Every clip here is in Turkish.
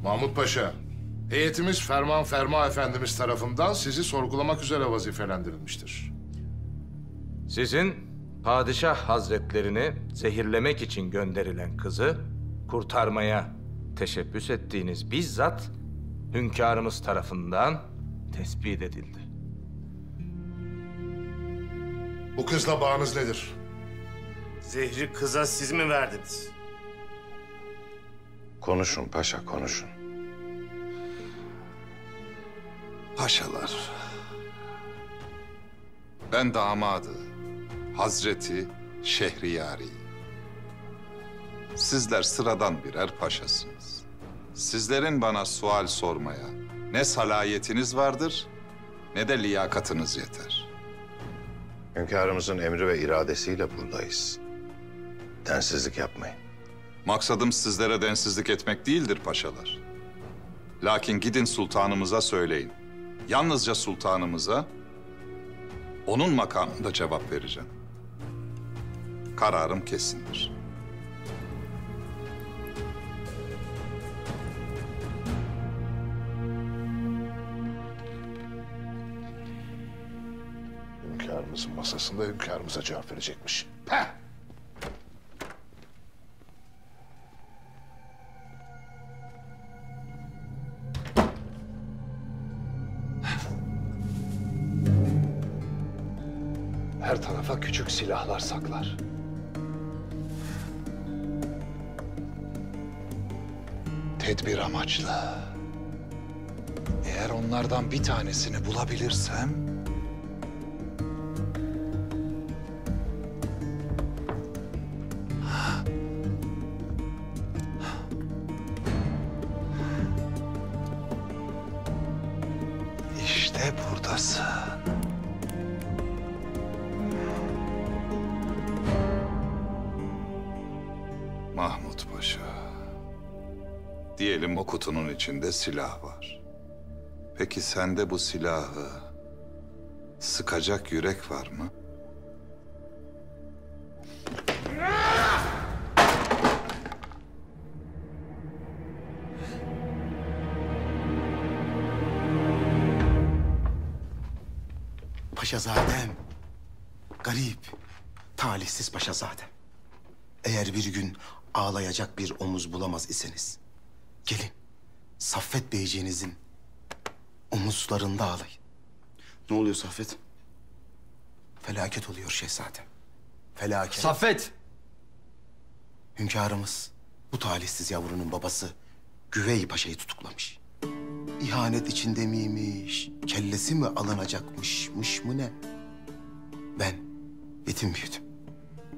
Mahmut Paşa, heyetimiz Ferman Ferma Efendimiz tarafından sizi sorgulamak üzere vazifelendirilmiştir. Sizin padişah hazretlerini zehirlemek için gönderilen kızı kurtarmaya teşebbüs ettiğiniz bizzat hünkârımız tarafından tespit edildi. Bu kızla bağınız nedir? Zehri kıza siz mi verdiniz? Konuşun paşa, konuşun. Paşalar, ben damadı, Hazreti Şehriyari. Sizler sıradan birer paşasınız. Sizlerin bana sual sormaya ne salayetiniz vardır, ne de liyakatınız yeter. Hünkârımızın emri ve iradesiyle buradayız. Densizlik yapmayın. Maksadım sizlere densizlik etmek değildir paşalar. Lakin gidin sultanımıza söyleyin. Yalnızca sultanımıza, onun makamında cevap vereceğim. Kararım kesindir. Hünkârımızın masasında hünkârımıza cevap verecekmiş. Heh! Her tarafa küçük silahlar saklar. Tedbir amaçlı. Eğer onlardan bir tanesini bulabilirsem... İşte buradasın. Mahmut Paşa, diyelim o kutunun içinde silah var. Peki sende bu silahı sıkacak yürek var mı? Paşazadem, garip, talihsiz paşazadem. Eğer bir gün ağlayacak bir omuz bulamaz iseniz, gelin Saffet Beyciğinizin omuzlarında ağlayın. Ne oluyor Saffet? Felaket oluyor şehzadem. Felaket. Saffet! Hünkârımız bu talihsiz yavrunun babası Güvey Paşa'yı tutuklamış. İhanet içinde miymiş, kellesi mi alınacakmışmış mı ne? Ben yetim büyüdüm.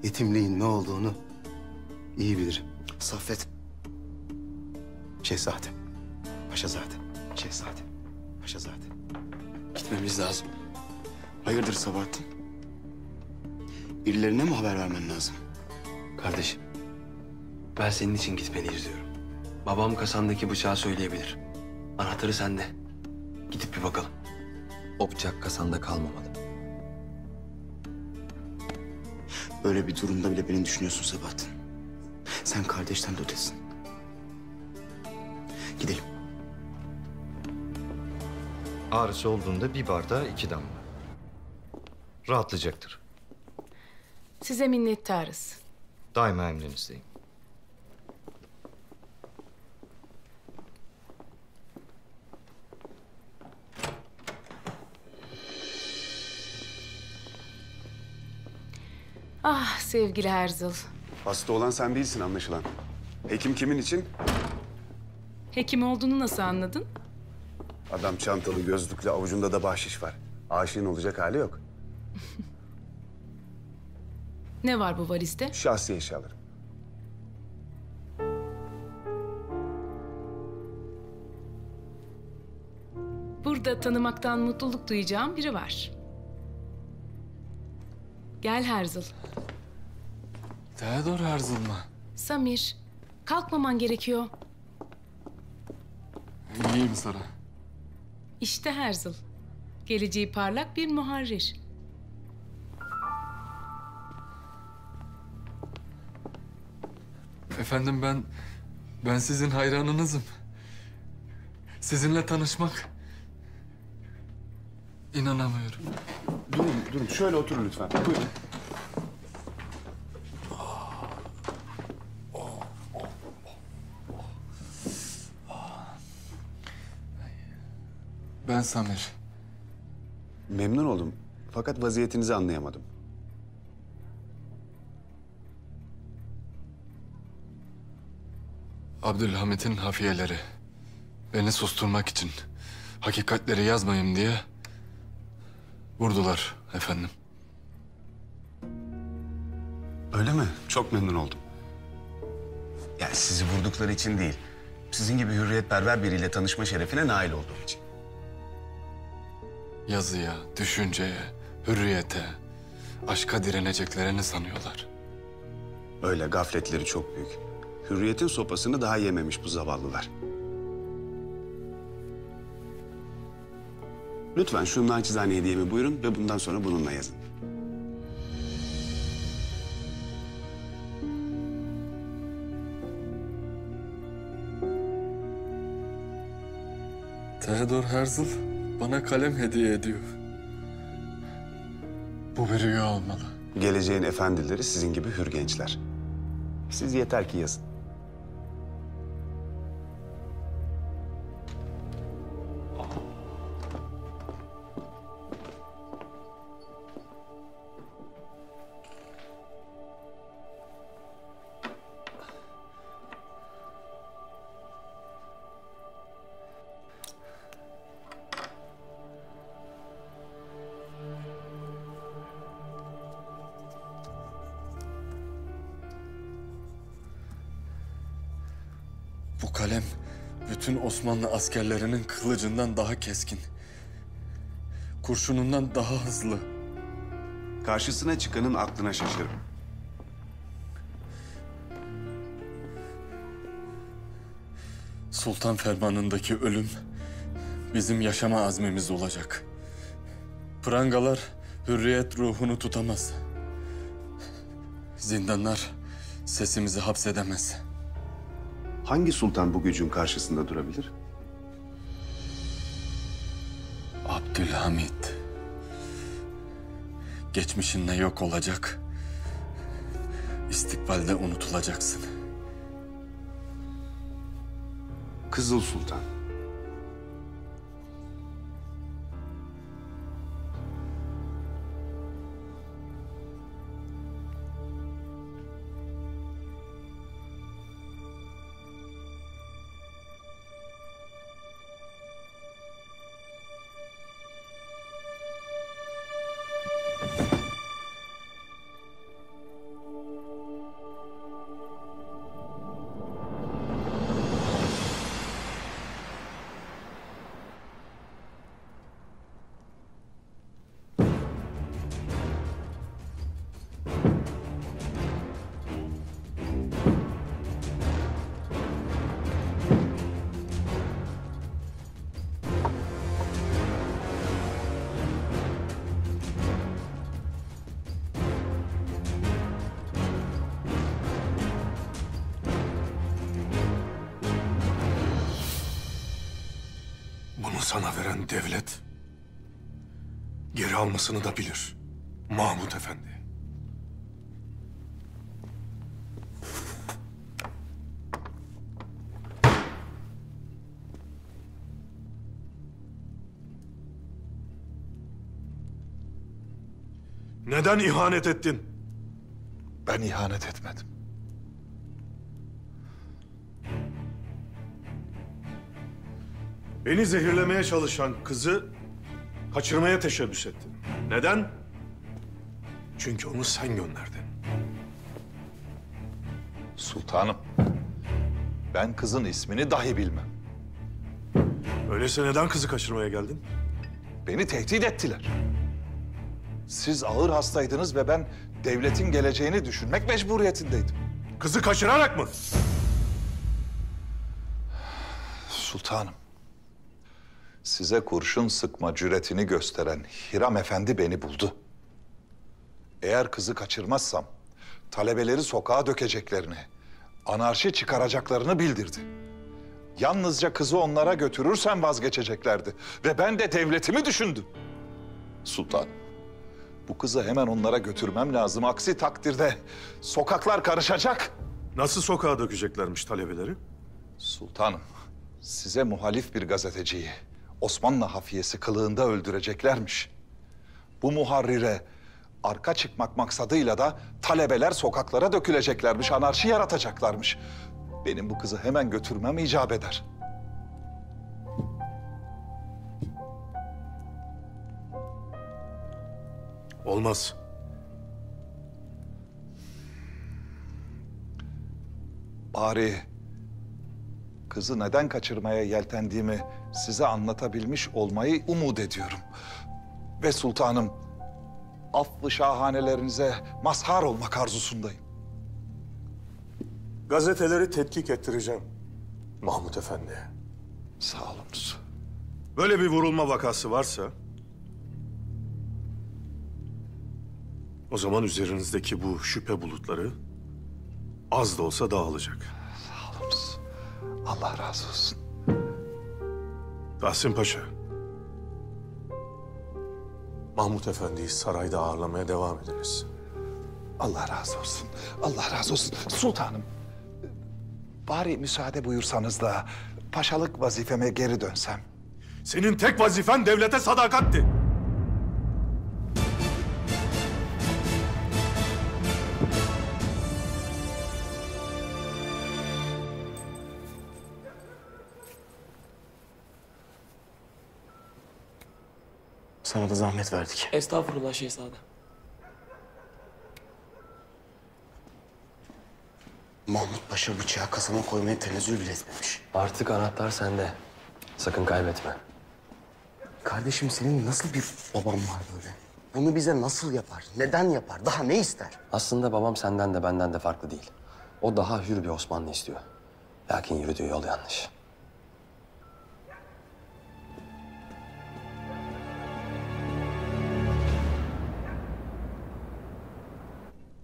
Yetimliğin ne olduğunu iyi bilirim. Saffet. Şehzadem, paşazadem, şehzadem, paşazadem. Gitmemiz lazım. Hayırdır Sabahattin? Birilerine mi haber vermen lazım? Kardeşim, ben senin için gitmeni istiyorum. Babam kasandaki bıçağı söyleyebilir. Anahtarı sende. Gidip bir bakalım. O bıçak kasanda kalmamalı. Böyle bir durumda bile beni düşünüyorsun Sabahattin. Sen kardeşten de ötesin. Gidelim. Ağrısı olduğunda bir bardağa 2 damla. Rahatlayacaktır. Size minnettarız. Daima emrinizdeyim. Ah sevgili Herzl. Hasta olan sen değilsin anlaşılan. Hekim kimin için? Hekim olduğunu nasıl anladın? Adam çantalı, gözlüklü, avucunda da bahşiş var. Aşığın olacak hali yok. Ne var bu valizde? Şahsi eşyalarım. Burada tanımaktan mutluluk duyacağım biri var. Gel Herzl. Theodor Herzl mı? Samir, kalkmaman gerekiyor. İyiyim Sara. İşte Herzl. Geleceği parlak bir muharrir. Efendim ben sizin hayranınızım. Sizinle tanışmak... İnanamıyorum. Durun. Şöyle oturun lütfen. Buyurun. Ben Samir. Memnun oldum. Fakat vaziyetinizi anlayamadım. Abdülhamit'in hafiyeleri. Beni susturmak için, hakikatleri yazmayayım diye vurdular efendim. Öyle mi? Çok memnun oldum. Yani sizi vurdukları için değil, sizin gibi hürriyetperver biriyle tanışma şerefine nail olduğum için. Yazıya, düşünceye, hürriyete, aşka direneceklerini sanıyorlar. Öyle, gafletleri çok büyük. Hürriyetin sopasını daha yememiş bu zavallılar. Lütfen şu naçizane hediyemi buyurun ve bundan sonra bununla yazın. Theodor Herzl bana kalem hediye ediyor. Bu bir rüya olmalı. Geleceğin efendileri sizin gibi hür gençler. Siz yeter ki yazın. Bu kalem bütün Osmanlı askerlerinin kılıcından daha keskin. Kurşunundan daha hızlı. Karşısına çıkanın aklına şaşırın. Sultan fermanındaki ölüm bizim yaşama azmimiz olacak. Prangalar hürriyet ruhunu tutamaz. Zindanlar sesimizi hapsedemez. Hangi sultan bu gücün karşısında durabilir? Abdülhamit. Geçmişinle yok olacak. İstikbalde unutulacaksın. Kızıl Sultan. Bunu sana veren devlet geri almasını da bilir Mahmut Efendi. Neden ihanet ettin? Ben ihanet etmedim. Beni zehirlemeye çalışan kızı kaçırmaya teşebbüs ettin. Neden? Çünkü onu sen gönderdin. Sultanım, ben kızın ismini dahi bilmem. Öyleyse neden kızı kaçırmaya geldin? Beni tehdit ettiler. Siz ağır hastaydınız ve ben devletin geleceğini düşünmek mecburiyetindeydim. Kızı kaçırarak mı? Sultanım, size kurşun sıkma cüretini gösteren Hiram Efendi beni buldu. Eğer kızı kaçırmazsam talebeleri sokağa dökeceklerini, anarşi çıkaracaklarını bildirdi. Yalnızca kızı onlara götürürsen vazgeçeceklerdi. Ve ben de devletimi düşündüm. Sultan, bu kızı hemen onlara götürmem lazım. Aksi takdirde sokaklar karışacak. Nasıl sokağa dökeceklermiş talebeleri? Sultanım, size muhalif bir gazeteciyi Osmanlı hafiyesi kılığında öldüreceklermiş. Bu muharrire arka çıkmak maksadıyla da talebeler sokaklara döküleceklermiş, anarşi yaratacaklarmış. Benim bu kızı hemen götürmem icap eder. Olmaz. Bari kızı neden kaçırmaya yeltendiğimi size anlatabilmiş olmayı umut ediyorum. Ve sultanım, affı şahanelerinize mazhar olmak arzusundayım. Gazeteleri tetkik ettireceğim Mahmut Efendi. Sağ olunuz. Böyle bir vurulma vakası varsa... o zaman üzerinizdeki bu şüphe bulutları az da olsa dağılacak. Sağ olunuz. Allah razı olsun. Tahsin Paşa. Mahmut Efendi'yi sarayda ağırlamaya devam ederiz. Allah razı olsun. Allah razı olsun. Sultanım, bari müsaade buyursanız da paşalık vazifeme geri dönsem. Senin tek vazifen devlete sadakatti. Sana da zahmet verdik. Estağfurullah şehzadem. Mahmut Paşa bıçağı kasama koymaya tenezzül bile etmemiş. Artık anahtar sende. Sakın kaybetme. Kardeşim senin nasıl bir baban var böyle? Bunu bize nasıl yapar? Neden yapar? Daha ne ister? Aslında babam senden de benden de farklı değil. O daha hür bir Osmanlı istiyor. Lakin yürüdüğü yol yanlış.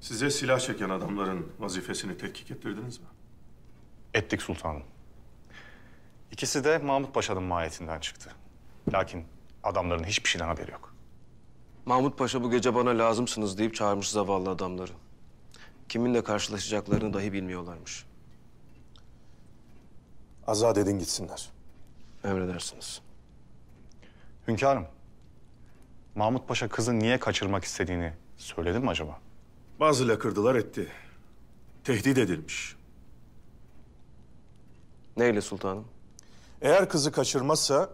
Size silah çeken adamların vazifesini tetkik ettirdiniz mi? Ettik sultanım. İkisi de Mahmut Paşa'nın mahiyetinden çıktı. Lakin adamların hiçbir şeyden haberi yok. Mahmut Paşa bu gece bana lazımsınız deyip çağırmış zavallı adamları. Kiminle karşılaşacaklarını dahi bilmiyorlarmış. Azat edin gitsinler. Emredersiniz. Hünkârım, Mahmut Paşa kızı niye kaçırmak istediğini söyledi mi acaba? Bazı lakırdılar etti. Tehdit edilmiş. Neyle sultanım? Eğer kızı kaçırmazsa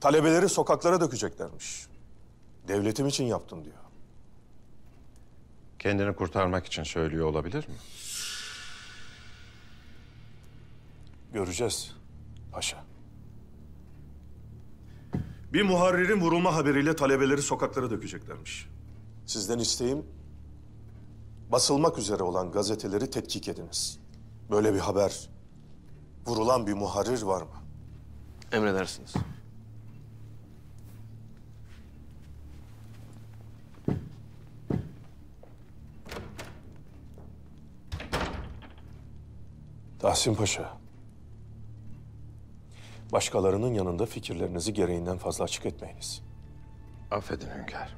talebeleri sokaklara dökeceklermiş. Devletim için yaptım diyor. Kendini kurtarmak için söylüyor olabilir mi? Göreceğiz paşa. Bir muharririn vurulma haberiyle talebeleri sokaklara dökeceklermiş. Sizden isteğim basılmak üzere olan gazeteleri tetkik ediniz. Böyle bir haber, vurulan bir muharrir var mı? Emredersiniz. Tahsin Paşa, başkalarının yanında fikirlerinizi gereğinden fazla açık etmeyiniz. Affedin hünkâr.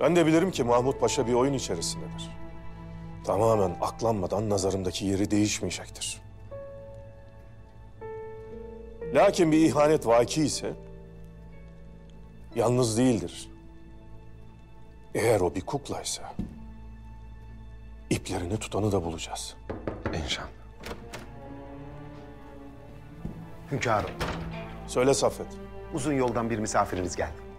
Ben de bilirim ki Mahmut Paşa bir oyun içerisindedir. Tamamen aklanmadan nazarımdaki yeri değişmeyecektir. Lakin bir ihanet vaki ise yalnız değildir. Eğer o bir kuklaysa iplerini tutanı da bulacağız. İnşallah. Hünkârım, Söyle Saffet. uzun yoldan bir misafirimiz geldi.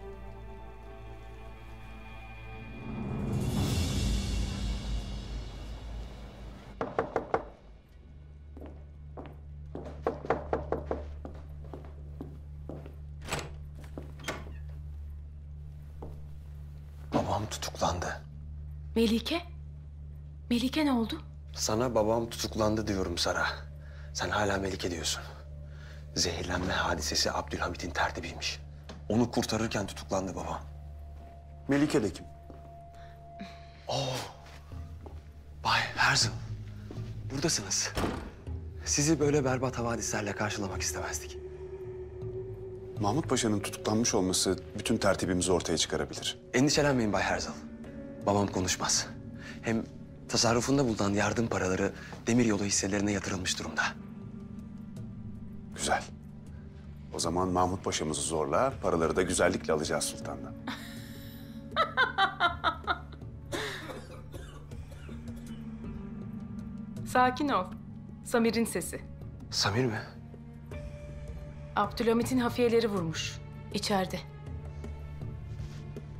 Babam tutuklandı. Melike? Melike ne oldu? Sana babam tutuklandı diyorum Sara. Sen hala Melike diyorsun. Zehirlenme hadisesi Abdülhamit'in tertibiymiş. Onu kurtarırken tutuklandı babam. Melike de kim? Bay Herzl. buradasınız. Sizi böyle berbat havadislerle karşılamak istemezdik. Mahmut Paşa'nın tutuklanmış olması bütün tertibimizi ortaya çıkarabilir. Endişelenmeyin Bay Herzl. Babam konuşmaz. Hem tasarrufunda bulunan yardım paraları demiryolu hisselerine yatırılmış durumda. Güzel. O zaman Mahmut Paşa'mızı zorla, paraları da güzellikle alacağız sultandan. Sakin ol. Samir'in sesi. Samir mi? Abdülhamit'in hafiyeleri vurmuş. İçeride.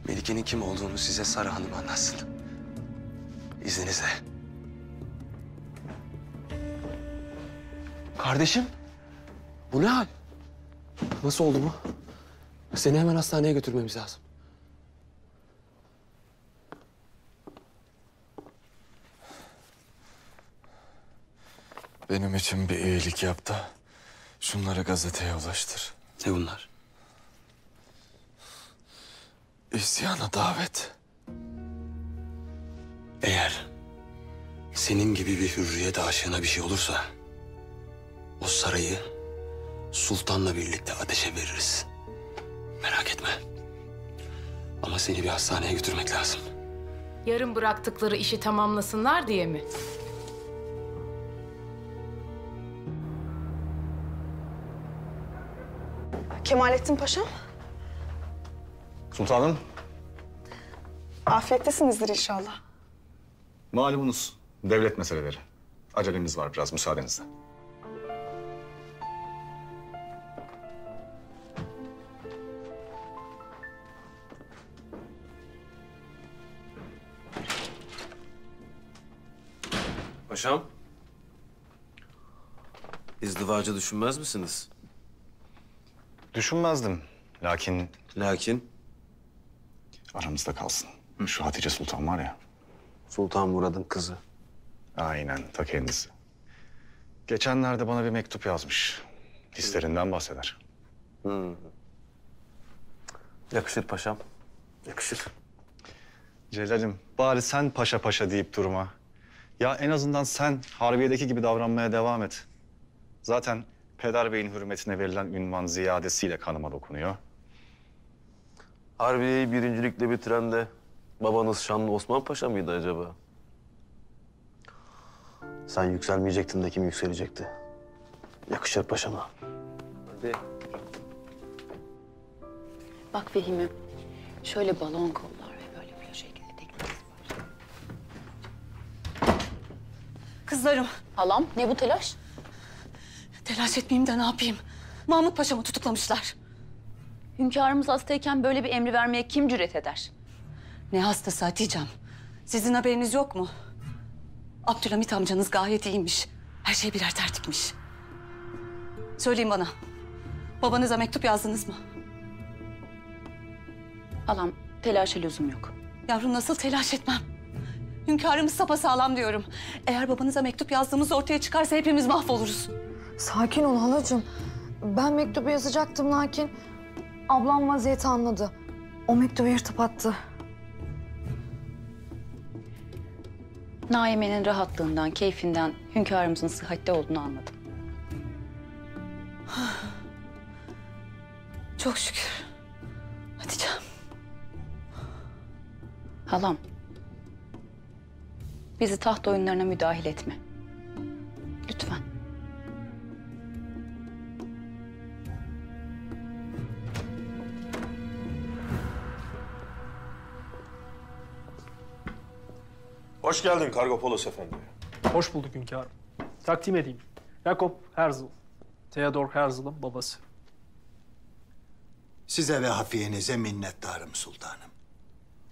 Melike'nin kim olduğunu size Sara Hanım anlatsın. İzninizle. Kardeşim, bu ne hal? Nasıl oldu bu? Seni hemen hastaneye götürmemiz lazım. Benim için bir iyilik yap da şunları gazeteye ulaştır. Ne bunlar? İsyana davet. Eğer senin gibi bir hürriyet aşığına bir şey olursa... o sarayı sultanla birlikte ateşe veririz. Merak etme. Ama seni bir hastaneye götürmek lazım. Yarım bıraktıkları işi tamamlasınlar diye mi? Kemalettin Paşam, Sultanım, afiyettesinizdir inşallah. malumunuz devlet meseleleri. Acelemiz var biraz, müsaadenizle. Paşam, izdivacı düşünmez misiniz? Düşünmezdim. Lakin Lakin? aramızda kalsın. Şu Hatice Sultan var ya. Sultan Murad'ın kızı. Aynen, ta kendisi. Geçenlerde bana bir mektup yazmış. Hislerinden bahseder. Yakışır paşam, yakışır. Celal'im, bari sen paşa paşa deyip durma. Ya en azından sen Harbiye'deki gibi davranmaya devam et. Zaten Peder Bey'in hürmetine verilen ünvan ziyadesiyle kanıma dokunuyor. Harbiye'yi birincilikle bitiren de babanız Şanlı Osman Paşa mıydı acaba? Sen yükselmeyecektin de kim yükselecekti? Yakışır paşama. Hadi. Bak Fehimi, şöyle balon kollar ve böyle bir şekilde teknesi var. Kızlarım. Halam, ne bu telaş? Telaş etmeyeyim de ne yapayım? Mahmut Paşa'mı tutuklamışlar. Hünkârımız hastayken böyle bir emri vermeye kim cüret eder? Ne hastası Hatice'm? Sizin haberiniz yok mu? Abdülhamit amcanız gayet iyiymiş. Her şey birer tertipmiş. Söyleyin bana. Babanıza mektup yazdınız mı? Halam, telaşa lüzum yok. Yavrum nasıl telaş etmem? Hünkârımız sapasağlam diyorum. Eğer babanıza mektup yazdığımız ortaya çıkarsa hepimiz mahvoluruz. Sakin ol halacığım. Ben mektubu yazacaktım lakin ablam vaziyeti anladı. O mektubu yırtıp attı. Naime'nin rahatlığından, keyfinden hünkârımızın sıhhatte olduğunu anladım. Çok şükür. Hatice'm. Halam, bizi taht oyunlarına müdahil etme. Lütfen. Hoş geldin Kargopolos Efendi. Hoş bulduk hünkârım. Takdim edeyim. Jakob Herzl. Theodor Herzl'ın babası. Size ve hafiyenize minnettarım sultanım.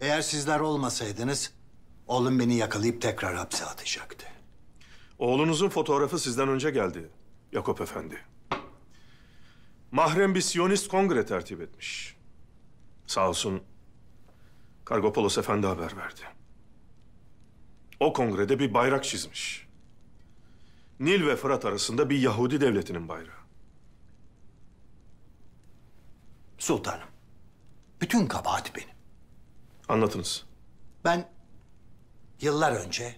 Eğer sizler olmasaydınız, oğlum beni yakalayıp tekrar hapse atacaktı. Oğlunuzun fotoğrafı sizden önce geldi Yakup Efendi. Mahrem bir Siyonist kongre tertip etmiş. Sağ olsun Kargopolos Efendi haber verdi. O kongrede bir bayrak çizmiş. Nil ve Fırat arasında bir Yahudi devletinin bayrağı. Sultanım, bütün kabahat benim. Anlatınız. Ben yıllar önce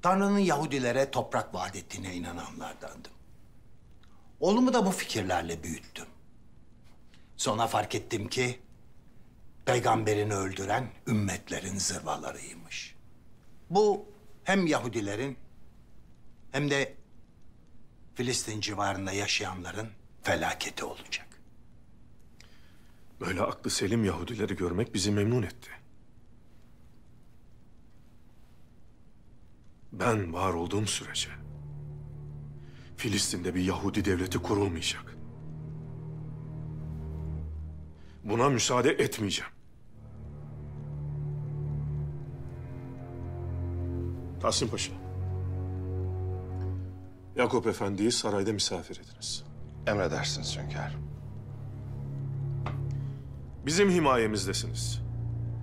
Tanrı'nın Yahudilere toprak vaat ettiğine inananlardandım. Oğlumu da bu fikirlerle büyüttüm. Sonra fark ettim ki peygamberini öldüren ümmetlerin zırvalarıymış. Bu hem Yahudilerin hem de Filistin civarında yaşayanların felaketi olacak. Böyle aklı selim Yahudileri görmek bizi memnun etti. Ben var olduğum sürece Filistin'de bir Yahudi devleti kurulmayacak. Buna müsaade etmeyeceğim. Tahsin Paşa, Yakup Efendi'yi sarayda misafir ediniz. Emredersiniz hünkârım. Bizim himayemizdesiniz.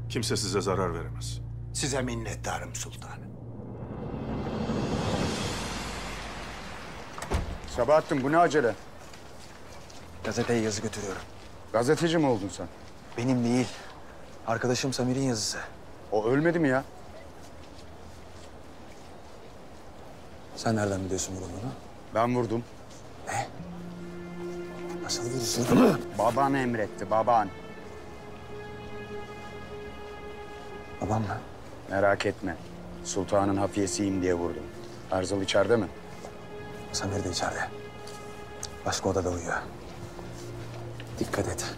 Kimse size zarar veremez. Size minnettarım sultanım. Sabahattin bu ne acele? Gazeteye yazı götürüyorum. Gazeteci mi oldun sen? Benim değil. Arkadaşım Samir'in yazısı. O ölmedi mi ya? Sen nereden biliyorsun vurulduğunu? Ben vurdum. Ne? Nasıl vurursun? Baban emretti, baban. Babam mı? Merak etme. Sultanın hafiyesiyim diye vurdum. Erzal içeride mi? Samir de içeride. Başka odada uyuyor. Dikkat et.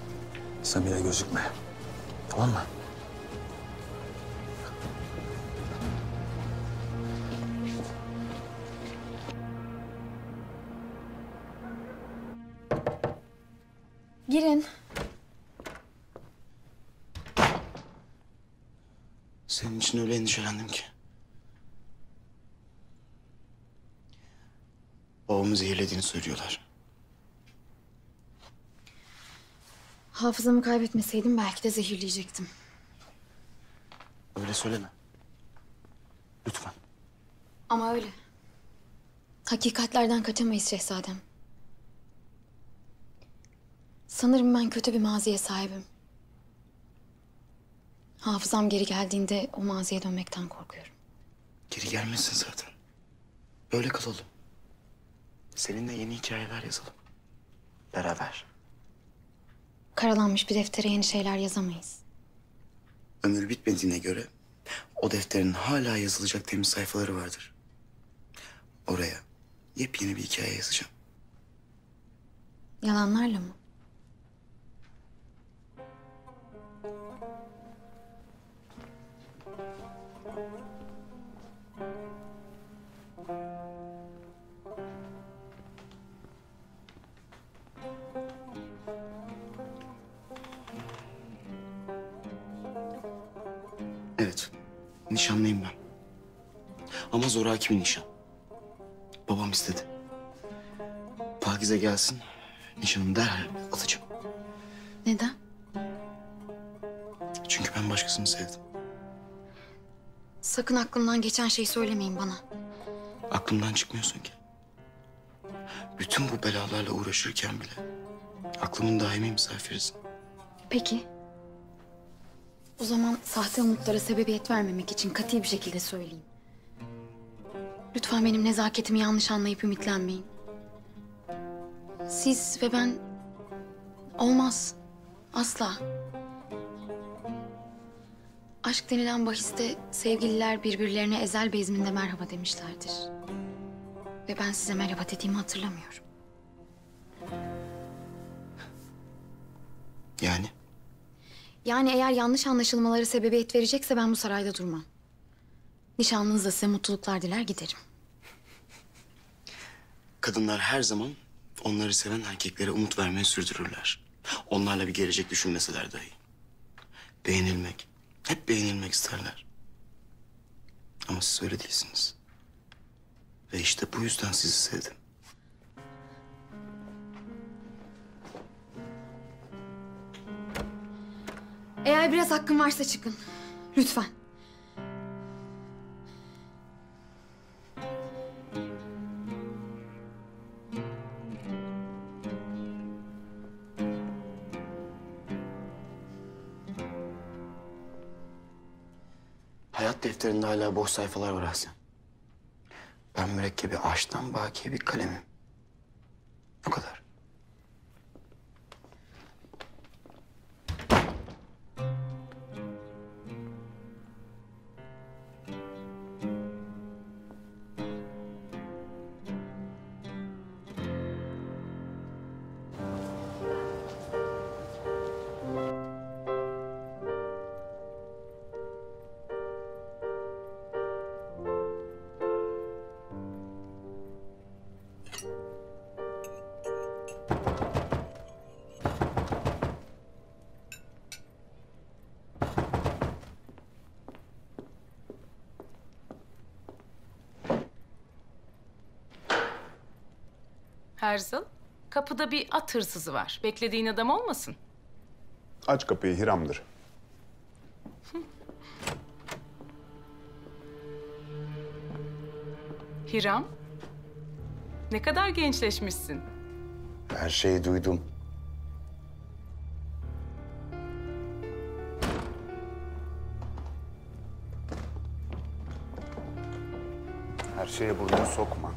Samir'e gözükme. Tamam mı? Girin. Senin için öyle endişelendim ki. Babamı zehirlediğini söylüyorlar. Hafızamı kaybetmeseydim belki de zehirleyecektim. Öyle söyleme. Lütfen. Ama öyle. Hakikatlerden kaçamayız şehzadem. Sanırım ben kötü bir maziye sahibim. Hafızam geri geldiğinde o maziye dönmekten korkuyorum. Geri gelmesin zaten. Böyle kalalım. Seninle yeni hikayeler yazalım. Beraber. Karalanmış bir deftere yeni şeyler yazamayız. Ömür bitmediğine göre o defterin hala yazılacak temiz sayfaları vardır. Oraya yepyeni bir hikaye yazacağım. Yalanlarla mı? Evet, nişanlıyım ben. Ama zoraki bir nişan. Babam istedi. Pakize gelsin, nişanımı derhal alacağım. Neden? Çünkü ben başkasını sevdim. Sakın aklımdan geçen şeyi söylemeyin bana. Aklımdan çıkmıyorsun ki. Bütün bu belalarla uğraşırken bile aklımın daimi misafirisin. Peki. O zaman sahte umutlara sebebiyet vermemek için katı bir şekilde söyleyeyim. Lütfen benim nezaketimi yanlış anlayıp ümitlenmeyin. Siz ve ben olmaz. Asla. Aşk denilen bahiste sevgililer birbirlerine ezel bezminde merhaba demişlerdir. Ve ben size merhaba dediğimi hatırlamıyorum. Yani? Yani eğer yanlış anlaşılmaları sebebiyet verecekse ben bu sarayda durmam. Nişanlınız da size mutluluklar diler giderim. Kadınlar her zaman onları seven erkeklere umut vermeyi sürdürürler. Onlarla bir gelecek düşünmeseler dahi. Beğenilmek, hep beğenilmek isterler. Ama siz öyle değilsiniz. Ve işte bu yüzden sizi sevdim. Eğer biraz hakkın varsa çıkın. Lütfen. Hayat defterinde hala boş sayfalar var Asya. Ben mürekkebi ağaçtan bakiye bir kalemim. O kadar. Herzl, kapıda bir at hırsızı var. Beklediğin adam olmasın? Aç kapıyı, Hiram'dır. Hiram, ne kadar gençleşmişsin. Her şeyi duydum. Her şeye burnunu sokma.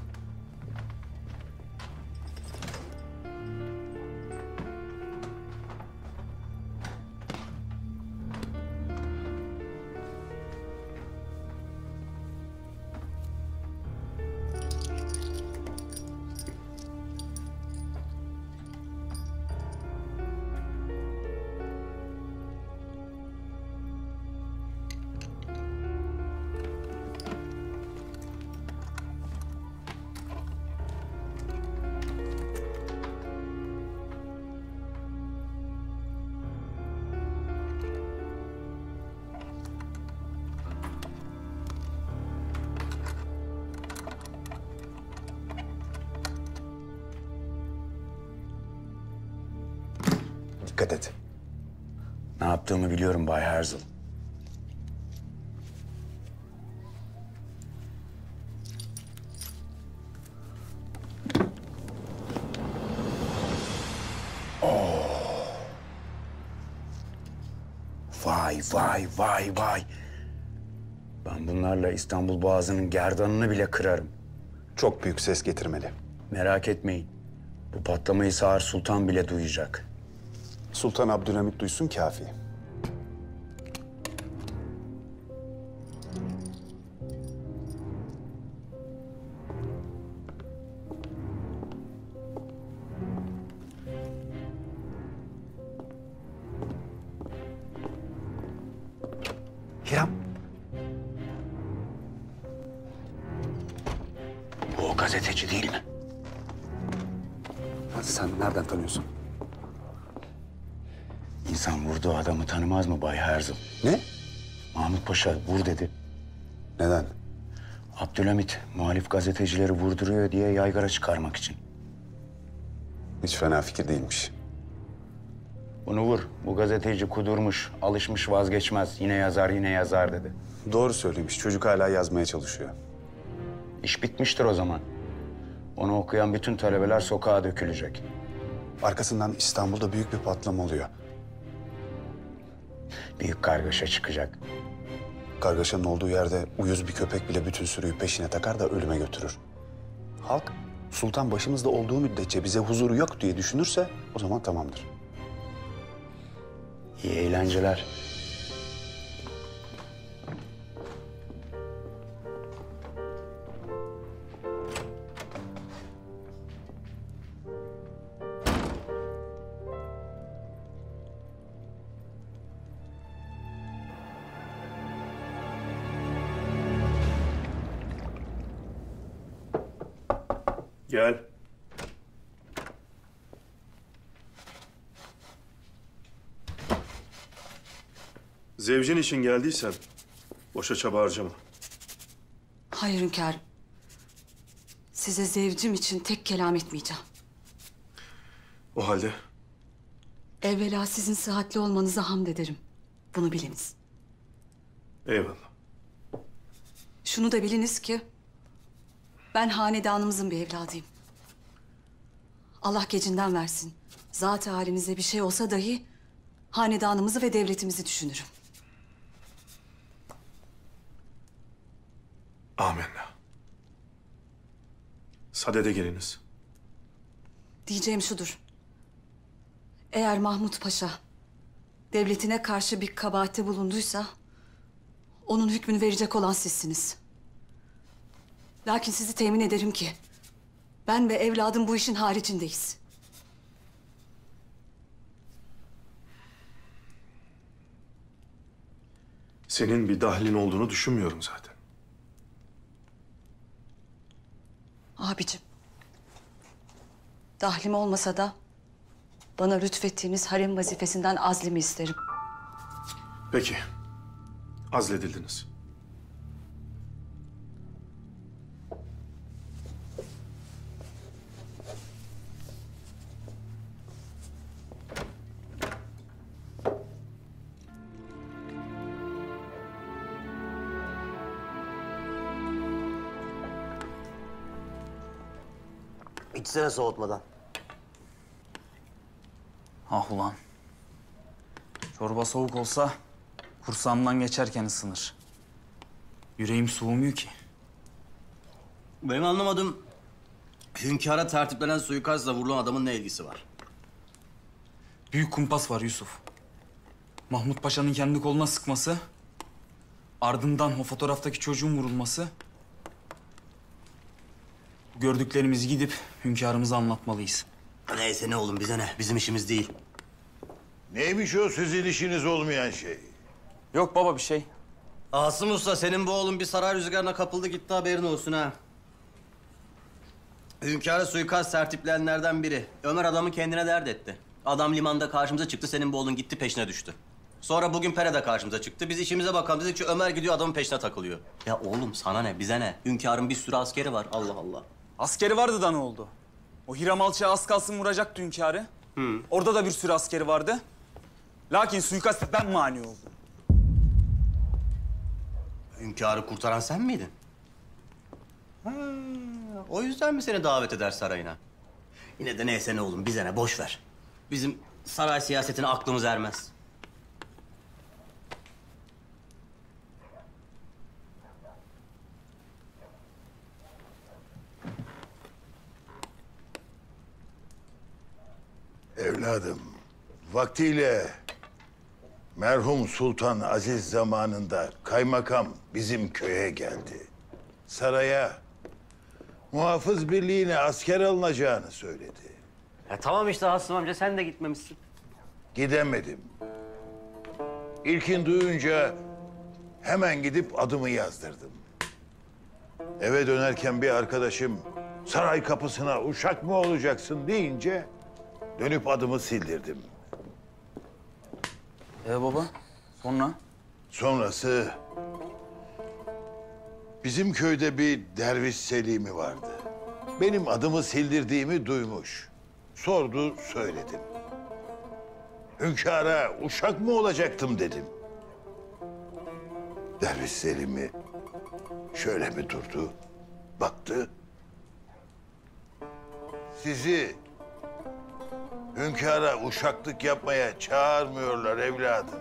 Dikkat et. Ne yaptığımı biliyorum Bay Herzl. Vay. Ben bunlarla İstanbul Boğazı'nın gerdanını bile kırarım. Çok büyük ses getirmeli. Merak etmeyin. Bu patlamayı Sağır Sultan bile duyacak. Sultan Abdülhamit duysun kafi. Hiram. Bu o gazeteci değil mi? Sen nereden tanıyorsun? İnsan vurduğu adamı tanımaz mı Bay Herzl? Ne? Mahmut Paşa vur dedi. Neden? Abdülhamit muhalif gazetecileri vurduruyor diye yaygara çıkarmak için. Hiç fena fikir değilmiş. Bunu vur. Bu gazeteci kudurmuş, alışmış vazgeçmez. Yine yazar dedi. Doğru söylemiş. Çocuk hala yazmaya çalışıyor. İş bitmiştir o zaman. Onu okuyan bütün talebeler sokağa dökülecek. Arkasından İstanbul'da büyük bir patlama oluyor. Büyük kargaşa çıkacak. Kargaşanın olduğu yerde uyuz bir köpek bile bütün sürüyü peşine takar da ölüme götürür. Halk, sultan başımızda olduğu müddetçe bize huzuru yok diye düşünürse o zaman tamamdır. İyi eğlenceler. Gel. Zevcin için geldiysen boşa çaba harcama. Hayır hünkârım. Size zevcim için tek kelam etmeyeceğim. O halde Evvela sizin sıhhatli olmanıza hamd ederim. Bunu biliniz. eyvallah. Şunu da biliniz ki ben hanedanımızın bir evladıyım. Allah gecinden versin. Zat-ı halinize bir şey olsa dahi hanedanımızı ve devletimizi düşünürüm. Amenna. Sadede geliniz. Diyeceğim şudur. Eğer Mahmut Paşa devletine karşı bir kabahate bulunduysa onun hükmünü verecek olan sizsiniz. Lakin sizi temin ederim ki ben ve evladım bu işin haricindeyiz. Senin bir dahlin olduğunu düşünmüyorum zaten. Abicim, dahlim olmasa da bana lütfettiğiniz harem vazifesinden azlimi isterim. Peki. Azledildiniz. İçsene soğutmadan. Ah ulan. Çorba soğuk olsa kursağımdan geçerken ısınır. Yüreğim soğumuyor ki. Benim anlamadığım hünkâra tertiplenen suikastla vurulan adamın ne ilgisi var? Büyük kumpas var Yusuf. Mahmut Paşa'nın kendi koluna sıkması, ardından o fotoğraftaki çocuğun vurulması. Gördüklerimizi gidip hünkârımıza anlatmalıyız. Neyse ne oğlum bize ne? Bizim işimiz değil. Neymiş o sizin işiniz olmayan şey? Yok baba bir şey. Asım Usta senin bu oğlun bir saray rüzgarına kapıldı gitti haberin olsun ha. Hünkâra suikast tertipleyenlerden biri. Ömer adamı kendine dert etti. Adam limanda karşımıza çıktı senin bu oğlun gitti peşine düştü. Sonra bugün Pere'de karşımıza çıktı. Biz işimize bakalım dedik ki Ömer gidiyor adamın peşine takılıyor. Ya oğlum sana ne bize ne? Hünkârın bir sürü askeri var Allah Allah. Askeri vardı da ne oldu? O Hiram Alçı'ya az kalsın vuracaktı hünkârı. Orada da bir sürü askeri vardı. Lakin suikaste ben mani oldum. Hünkârı kurtaran sen miydin? Ha, o yüzden mi seni davet eder sarayına? Yine de neyse ne oğlum bize ne boş ver. Bizim saray siyasetine aklımız ermez. Evladım, vaktiyle merhum Sultan Aziz zamanında kaymakam bizim köye geldi. Saraya muhafız birliğine asker alınacağını söyledi. Tamam işte Asım amca sen de gitmemişsin. Gidemedim. İlkin duyunca hemen gidip adımı yazdırdım. Eve dönerken bir arkadaşım saray kapısına uşak mı olacaksın deyince dönüp adımı sildirdim. Baba sonra? Sonrası bizim köyde bir derviş Selimi vardı. Benim adımı sildirdiğimi duymuş. Sordu söyledim. Hünkâra uşak mı olacaktım dedim. Derviş Selimi şöyle bir durdu, baktı. Sizi hünkâra uşaklık yapmaya çağırmıyorlar evladım.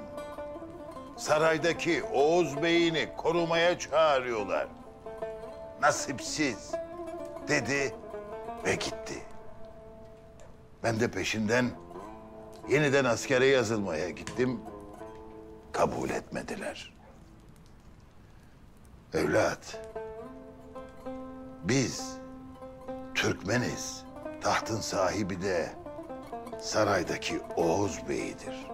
Saraydaki Oğuz Bey'ini korumaya çağırıyorlar. Nasipsiz dedi ve gitti. Ben de peşinden yeniden askere yazılmaya gittim. Kabul etmediler. Evlat, biz Türkmeniz. Tahtın sahibi de saraydaki Oğuz Bey'idir.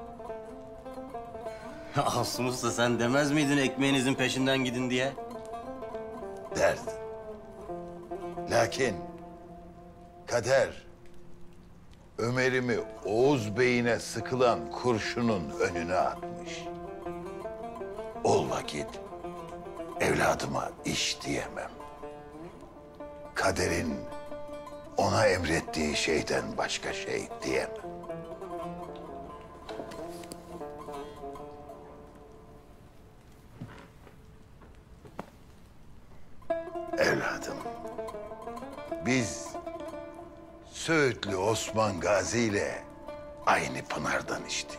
Asım Usta sen demez miydin ekmeğinizin peşinden gidin diye? Derdi. Lakin kader Ömer'imi Oğuz Bey'ine sıkılan kurşunun önüne atmış. Ol vakit evladıma iş diyemem. Kaderin ona emrettiği şeyden başka şey diyemem. Evladım, biz Söğütlü Osman Gazi ile aynı pınardan içtik.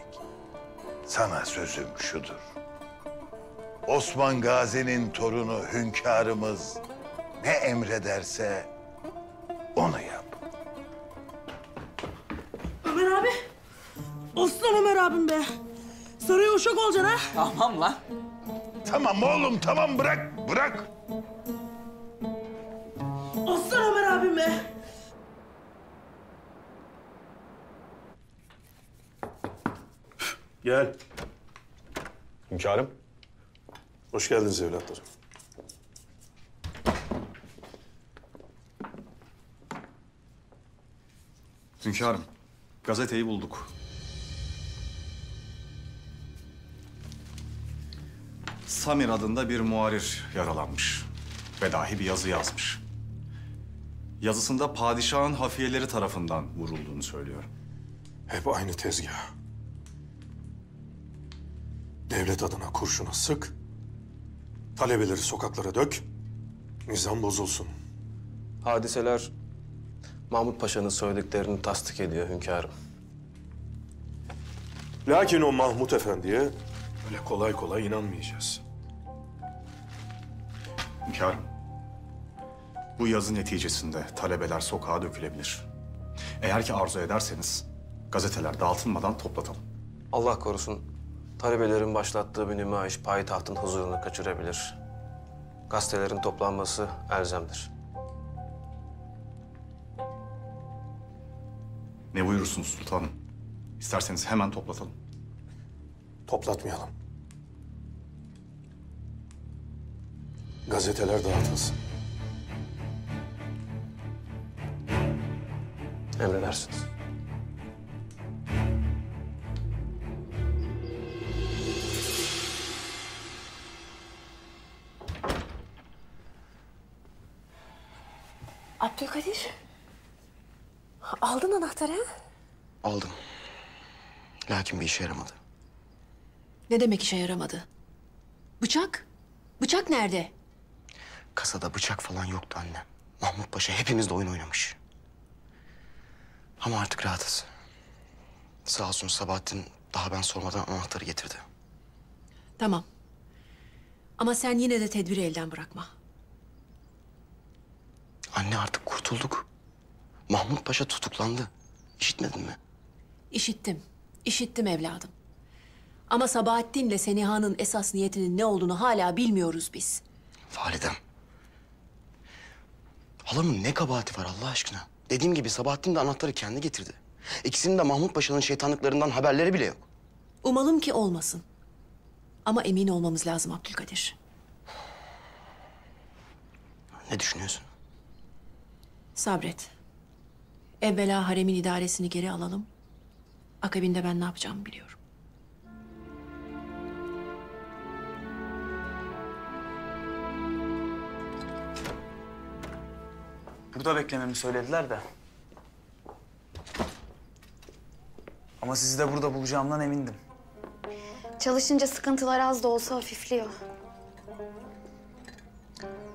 Sana sözüm şudur. Osman Gazi'nin torunu hünkârımız ne emrederse onu yap. Ömer abi. Osman Ömer abim be. Saraya uşak olacaksın ha. Tamam lan. Tamam oğlum, tamam, bırak. Osman Ömer abim be. Gel. Hünkârım. Hoş geldiniz evlatlarım. Hünkârım, gazeteyi bulduk. Samir adında bir muharir yaralanmış ve dahi bir yazı yazmış. Yazısında padişahın hafiyeleri tarafından vurulduğunu söylüyor. Hep aynı tezgah. Devlet adına kurşunu sık, talebeleri sokaklara dök, nizam bozulsun. Hadiseler Mahmut Paşa'nın söylediklerini tasdik ediyor hünkârım. Lakin o Mahmut Efendi'ye öyle kolay kolay inanmayacağız. Hünkârım, bu yazı neticesinde talebeler sokağa dökülebilir. Eğer ki arzu ederseniz gazeteler dağıtılmadan toplatalım. Allah korusun, talebelerin başlattığı bir nümayiş payitahtın huzurunu kaçırabilir. Gazetelerin toplanması elzemdir. Ne buyurursunuz sultanım? İsterseniz hemen toplatalım. Toplatmayalım. Gazeteler dağıtılsın. Emredersiniz. Abdülkadir. Aldın anahtarı. Aldım. Lakin bir işe yaramadı. Ne demek işe yaramadı? Bıçak? Bıçak nerede? Kasada bıçak falan yoktu annem. Mahmut Paşa hepimizle oyun oynamış. Ama artık rahatız. Sağ olsun Sabahattin daha ben sormadan anahtarı getirdi. Tamam. Ama sen yine de tedbiri elden bırakma. Anne artık kurtulduk. Mahmut Paşa tutuklandı. İşitmedin mi? İşittim. İşittim evladım. Ama Sabahattin'le Seniha'nın esas niyetinin ne olduğunu hala bilmiyoruz biz. Validem. Halamın ne kabahati var Allah aşkına? Dediğim gibi Sabahattin de anahtarı kendi getirdi. İkisinin de Mahmut Paşa'nın şeytanlıklarından haberleri bile yok. Umalım ki olmasın. Ama emin olmamız lazım Abdülkadir. Ne düşünüyorsun? Sabret. Evvela haremin idaresini geri alalım. Akabinde ben ne yapacağımı biliyorum. Burada beklememi söylediler de. Ama sizi de burada bulacağımdan emindim. Çalışınca sıkıntılar az da olsa hafifliyor.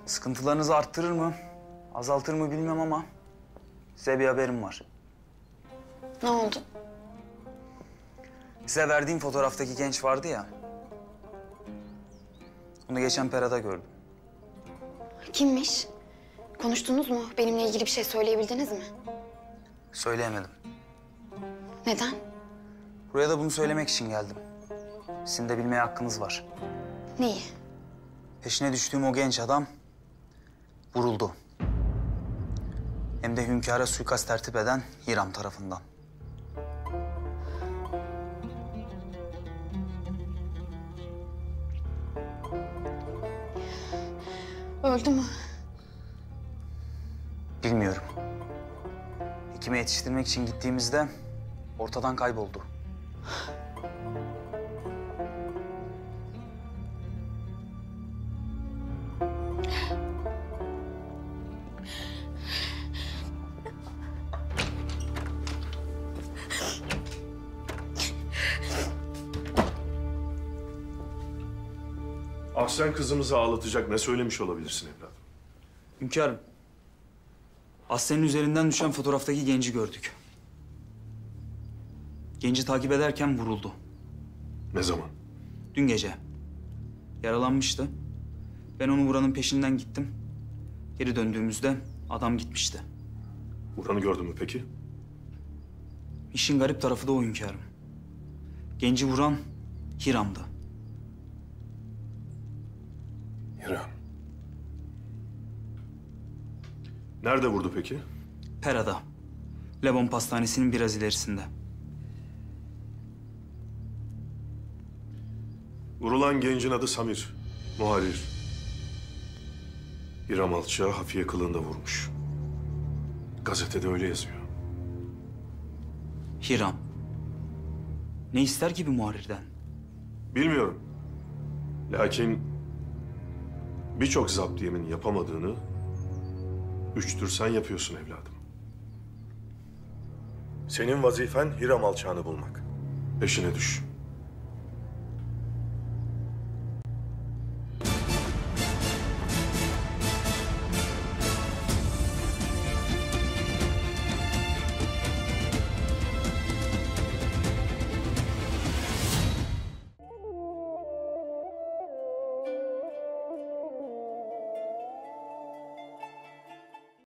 Sıkıntılarınızı arttırır mı, azaltır mı bilmem ama size bir haberim var. Ne oldu? Size verdiğim fotoğraftaki genç vardı ya. Onu geçen Pera'da gördüm. Kimmiş? Konuştunuz mu? Benimle ilgili bir şey söyleyebildiniz mi? Söyleyemedim. Neden? Buraya da bunu söylemek için geldim. Sizin de bilmeye hakkınız var. Neyi? Peşine düştüğüm o genç adam vuruldu. Hem de hünkâra suikast tertip eden Hiram tarafından. Öldü mü? Bilmiyorum. Hekime yetiştirmek için gittiğimizde ortadan kayboldu. Ahsen kızımızı ağlatacak ne söylemiş olabilirsin evladım? Hünkârım, Aslen'in üzerinden düşen fotoğraftaki genci gördük. Genci takip ederken vuruldu. Ne zaman? Dün gece. Yaralanmıştı. Ben onu vuranın peşinden gittim. Geri döndüğümüzde adam gitmişti. Vuran'ı gördün mü peki? İşin garip tarafı da o hünkârım. Genci vuran Hiram'dı. Hiram. Nerede vurdu peki? Pera'da. Lebon Pastanesi'nin biraz ilerisinde. Vurulan gencin adı Samir. Muharir. Hiram Alçık'a hafiye kılığında vurmuş. Gazetede öyle yazıyor. Hiram. Ne ister ki bir muharirden? Bilmiyorum. Lakin birçok zaptiyemin yapamadığını 3'tür sen yapıyorsun evladım. Senin vazifen Hiram Alçağı'nı bulmak. Peşine düş.